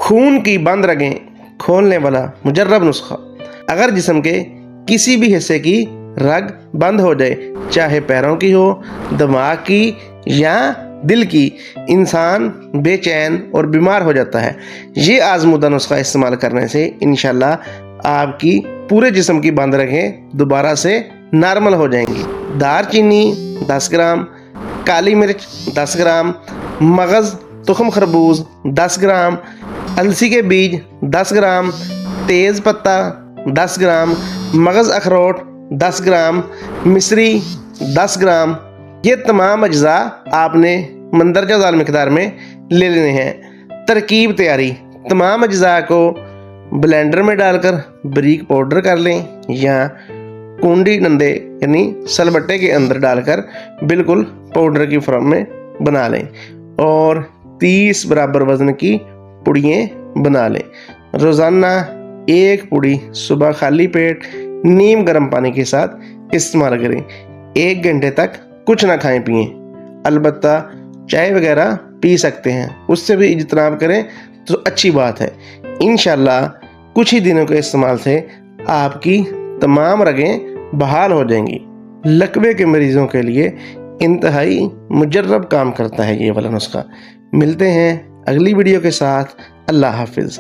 خون کی بند رگیں کھولنے والا مجرب نسخہ۔ اگر جسم کے کسی بھی حصے کی رگ بند ہو جائے، چاہے پیروں کی ہو، دماغ کی یا دل کی، انسان بے چین اور بیمار ہو جاتا ہے۔ یہ آزمودہ نسخہ استعمال کرنے سے انشاءاللہ آپ کی پورے جسم کی بند رگیں دوبارہ سے نارمل ہو جائیں گی۔ دار چینی 10 گرام، کالی مرچ 10 گرام، مغز تخم خربوز 10 گرام، السی کے بیج 10 گرام، تیز پتہ 10 گرام، مغز اخروٹ 10 گرام، مصری 10 گرام۔ یہ تمام اجزاء آپ نے مندرجہ ذیل مقدار میں لے لینے ہیں۔ ترکیب تیاری: تمام اجزاء کو بلینڈر میں ڈال کر باریک پاؤڈر کر لیں یا کنڈی ڈنڈے یعنی سل بٹے کے اندر ڈال کر بالکل پاؤڈر کی فارم میں بنا لیں اور 30 برابر وزن کی پوڑیاں بنا لیں۔ روزانہ 1 پوڑی صبح خالی پیٹ نیم گرم پانی کے ساتھ استعمال کریں۔ 1 گھنٹے تک کچھ نہ کھائیں پئیں، البتہ چائے وغیرہ پی سکتے ہیں، اس سے بھی اجتناب کریں تو اچھی بات ہے۔ انشاءاللہ کچھ ہی دنوں کے استعمال سے آپ کی تمام رگیں بحال ہو جائیں گی۔ لکوے کے مریضوں کے لیے انتہائی مجرب کام کرتا ہے یہ والا نسخہ۔ ملتے ہیں اگلی ویڈیو کے ساتھ۔ اللہ حافظ۔